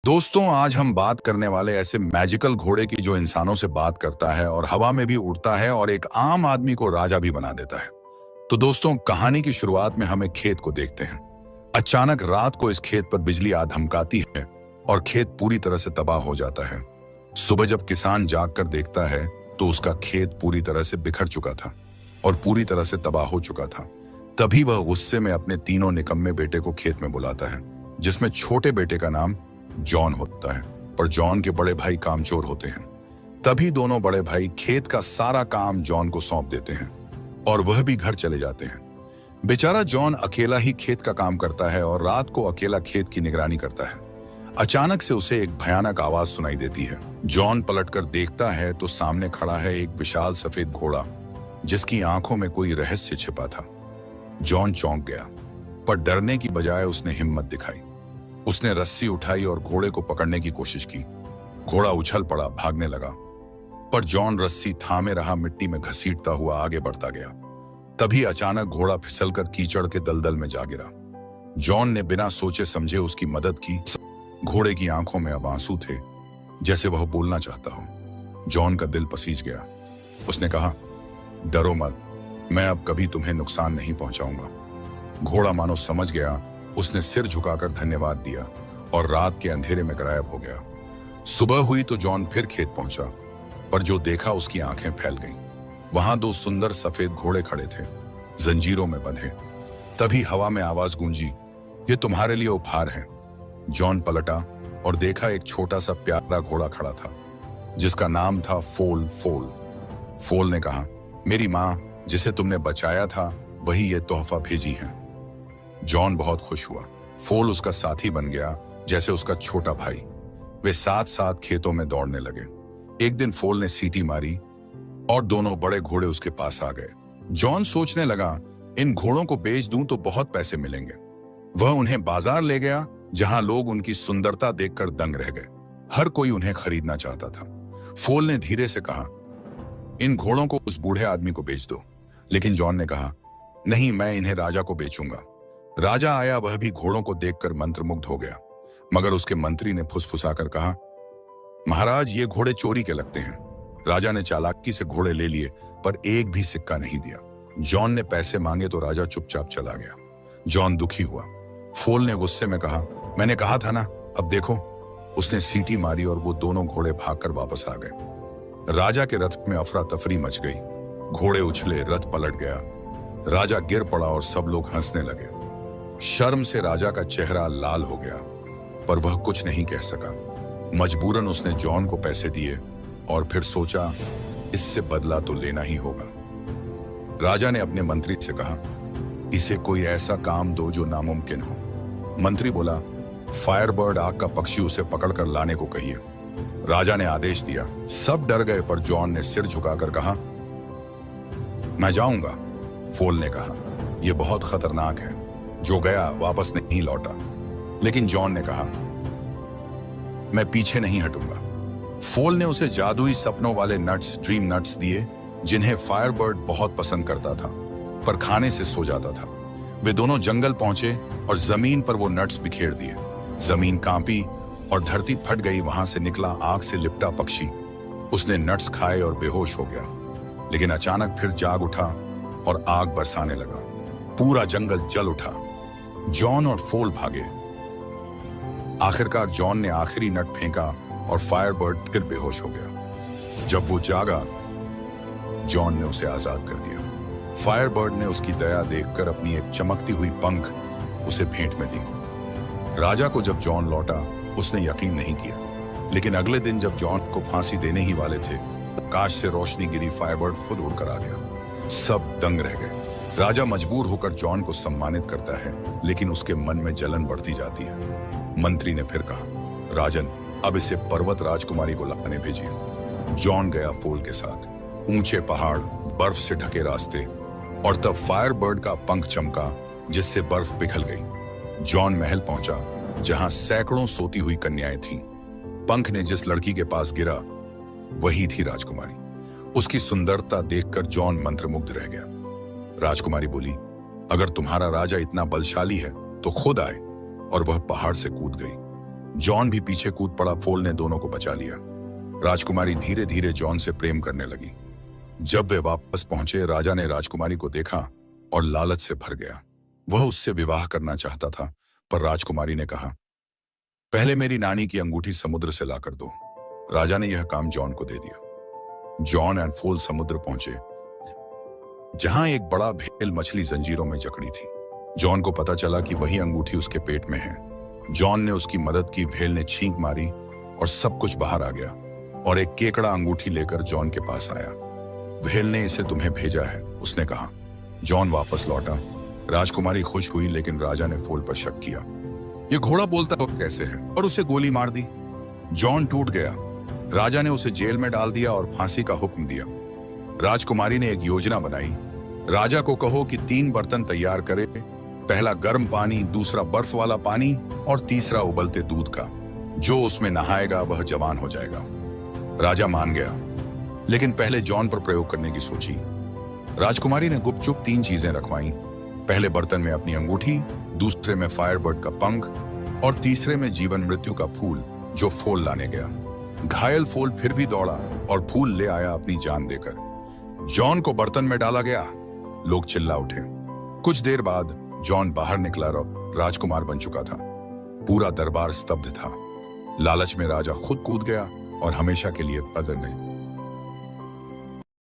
दोस्तों, आज हम बात करने वाले ऐसे मैजिकल घोड़े की जो इंसानों से बात करता है और हवा में भी उड़ता है और एक आम आदमी को राजा भी बना देता है। तो दोस्तों, कहानी की शुरुआत में हम एक खेत को देखते हैं। अचानक रात को इस खेत पर बिजली आ धमकाती है और खेत पूरी तरह से तबाह हो जाता है। सुबह जब किसान जाग कर देखता है तो उसका खेत पूरी तरह से बिखर चुका था और पूरी तरह से तबाह हो चुका था। तभी वह गुस्से में अपने तीनों निकम्मे बेटे को खेत में बुलाता है, जिसमें छोटे बेटे का नाम जॉन होता है, पर जॉन के बड़े भाई कामचोर होते हैं। तभी दोनों बड़े भाई खेत का सारा काम जॉन को सौंप देते हैं और वह भी घर चले जाते हैं। बेचारा जॉन अकेला ही खेत का काम करता है और रात को अकेला खेत की निगरानी करता है। अचानक से उसे एक भयानक आवाज सुनाई देती है। जॉन पलटकर देखता है तो सामने खड़ा है एक विशाल सफेद घोड़ा, जिसकी आंखों में कोई रहस्य छिपा था। जॉन चौंक गया, पर डरने की बजाय उसने हिम्मत दिखाई। उसने रस्सी उठाई और घोड़े को पकड़ने की कोशिश की। घोड़ा उछल पड़ा, भागने लगा, पर जॉन रस्सी थामे रहा, मिट्टी में घसीटता हुआ आगे बढ़ता गया। तभी अचानक घोड़ा फिसलकर कीचड़ के दलदल में जा गिरा। जॉन ने बिना सोचे समझे उसकी मदद की। घोड़े की आंखों में अब आंसू थे, जैसे वह बोलना चाहता हो। जॉन का दिल पसीज गया। उसने कहा, डरो मत, मैं अब कभी तुम्हें नुकसान नहीं पहुंचाऊंगा। घोड़ा मानो समझ गया। उसने सिर झुकाकर धन्यवाद दिया और रात के अंधेरे में गायब हो गया। सुबह हुई तो जॉन फिर खेत पहुंचा, पर जो देखा उसकी आंखें फैल गईं। वहां दो सुंदर सफेद घोड़े खड़े थे, जंजीरों में बंधे। तभी हवा में आवाज गूंजी, ये तुम्हारे लिए उपहार है। जॉन पलटा और देखा एक छोटा सा प्यारा घोड़ा खड़ा था, जिसका नाम था फोल। फोल ने कहा, मेरी माँ जिसे तुमने बचाया था वही ये तोहफा भेजी है। जॉन बहुत खुश हुआ। फोल उसका साथी बन गया, जैसे उसका छोटा भाई। वे साथ साथ खेतों में दौड़ने लगे। एक दिन फोल ने सीटी मारी और दोनों बड़े घोड़े उसके पास आ गए। जॉन सोचने लगा, इन घोड़ों को बेच दूं तो बहुत पैसे मिलेंगे। वह उन्हें बाजार ले गया, जहां लोग उनकी सुंदरता देखकर दंग रह गए। हर कोई उन्हें खरीदना चाहता था। फोल ने धीरे से कहा, इन घोड़ों को उस बूढ़े आदमी को बेच दो। लेकिन जॉन ने कहा, नहीं, मैं इन्हें राजा को बेचूंगा। राजा आया, वह भी घोड़ों को देखकर मंत्रमुग्ध हो गया। मगर उसके मंत्री ने फुसफुसाकर कहा, महाराज, ये घोड़े चोरी के लगते हैं। राजा ने चालाकी से घोड़े ले लिए, पर एक भी सिक्का नहीं दिया। जॉन ने पैसे मांगे तो राजा चुपचाप चला गया। जॉन दुखी हुआ। फोल ने गुस्से में कहा, मैंने कहा था ना, अब देखो। उसने सीटी मारी और वो दोनों घोड़े भागकर वापस आ गए। राजा के रथ में अफरा तफरी मच गई। घोड़े उछले, रथ पलट गया। राजा गिर पड़ा और सब लोग हंसने लगे। शर्म से राजा का चेहरा लाल हो गया, पर वह कुछ नहीं कह सका। मजबूरन उसने जॉन को पैसे दिए और फिर सोचा, इससे बदला तो लेना ही होगा। राजा ने अपने मंत्री से कहा, इसे कोई ऐसा काम दो जो नामुमकिन हो। मंत्री बोला, फायरबर्ड, आग का पक्षी, उसे पकड़कर लाने को कहिए। राजा ने आदेश दिया। सब डर गए, पर जॉन ने सिर झुकाकर कहा, मैं जाऊंगा। फोल ने कहा, यह बहुत खतरनाक है। जो गया वापस नहीं लौटा। लेकिन जॉन ने कहा, मैं पीछे नहीं हटूंगा। फोल ने उसे जादुई सपनों वाले नट्स, ड्रीम नट्स दिए, जिन्हें फायरबर्ड बहुत पसंद करता था, पर खाने से सो जाता था। वे दोनों जंगल पहुंचे और जमीन पर वो नट्स बिखेर दिए। जमीन कांपी और धरती फट गई। वहां से निकला आग से लिपटा पक्षी। उसने नट्स खाए और बेहोश हो गया, लेकिन अचानक फिर जाग उठा और आग बरसाने लगा। पूरा जंगल जल उठा। जॉन और फोल भागे। आखिरकार जॉन ने आखिरी नट फेंका और फायरबर्ड फिर बेहोश हो गया। जब वो जागा, जॉन ने उसे आजाद कर दिया। फायरबर्ड ने उसकी दया देखकर अपनी एक चमकती हुई पंख उसे भेंट में दी। राजा को जब जॉन लौटा, उसने यकीन नहीं किया। लेकिन अगले दिन जब जॉन को फांसी देने ही वाले थे, आकाश से रोशनी गिरी। फायरबर्ड खुद उड़कर आ गया। सब दंग रह गए। राजा मजबूर होकर जॉन को सम्मानित करता है, लेकिन उसके मन में जलन बढ़ती जाती है। मंत्री ने फिर कहा, राजन, अब इसे पर्वत राजकुमारी को लाने भेजिए। जॉन गया फोल के साथ। ऊंचे पहाड़, बर्फ से ढके रास्ते, और तब फायरबर्ड का पंख चमका, जिससे बर्फ पिघल गई। जॉन महल पहुंचा, जहां सैकड़ों सोती हुई कन्याएं थीं। पंख ने जिस लड़की के पास गिरा, वही थी राजकुमारी। उसकी सुंदरता देखकर जॉन मंत्रमुग्ध रह गया। राजकुमारी बोली, अगर तुम्हारा राजा इतना बलशाली है तो खुद आए। और वह पहाड़ से कूद गई। जॉन भी पीछे कूद पड़ा। फोल ने दोनों को बचा लिया। राजकुमारी धीरे धीरे जॉन से प्रेम करने लगी। जब वे वापस पहुंचे, राजा ने राजकुमारी को देखा और लालच से भर गया। वह उससे विवाह करना चाहता था, पर राजकुमारी ने कहा, पहले मेरी नानी की अंगूठी समुद्र से लाकर दो। राजा ने यह काम जॉन को दे दिया। जॉन एंड फोल समुद्र पहुंचे, जहां एक बड़ा भेल मछली जंजीरों में जकड़ी थी। जॉन को पता चला कि वही अंगूठी उसके पेट में है। जॉन ने उसकी मदद की। भेल ने छींक मारी और सब कुछ बाहर आ गया और एक केकड़ा अंगूठी लेकर जॉन के पास आया। भेल ने इसे तुम्हें भेजा है, उसने कहा। जॉन वापस लौटा। राजकुमारी खुश हुई, लेकिन राजा ने फोल पर शक किया। ये घोड़ा बोलता तो कैसे है, और उसे गोली मार दी। जॉन टूट गया। राजा ने उसे जेल में डाल दिया और फांसी का हुक्म दिया। राजकुमारी ने एक योजना बनाई। राजा को कहो कि 3 बर्तन तैयार करे, पहला गर्म पानी, दूसरा बर्फ वाला पानी और तीसरा उबलते दूध का। जो उसमें नहाएगा वह जवान हो जाएगा। राजा मान गया, लेकिन पहले जॉन पर प्रयोग करने की सोची। राजकुमारी ने गुपचुप 3 चीजें रखवाई। पहले बर्तन में अपनी अंगूठी, दूसरे में फायरबर्ड का पंख और तीसरे में जीवन मृत्यु का फूल, जो फोल लाने गया। घायल फोल फिर भी दौड़ा और फूल ले आया अपनी जान देकर। जॉन को बर्तन में डाला गया। लोग चिल्ला उठे। कुछ देर बाद जॉन बाहर निकला और राजकुमार बन चुका था। पूरा दरबार स्तब्ध था। लालच में राजा खुद कूद गया और हमेशा के लिए बदल गई।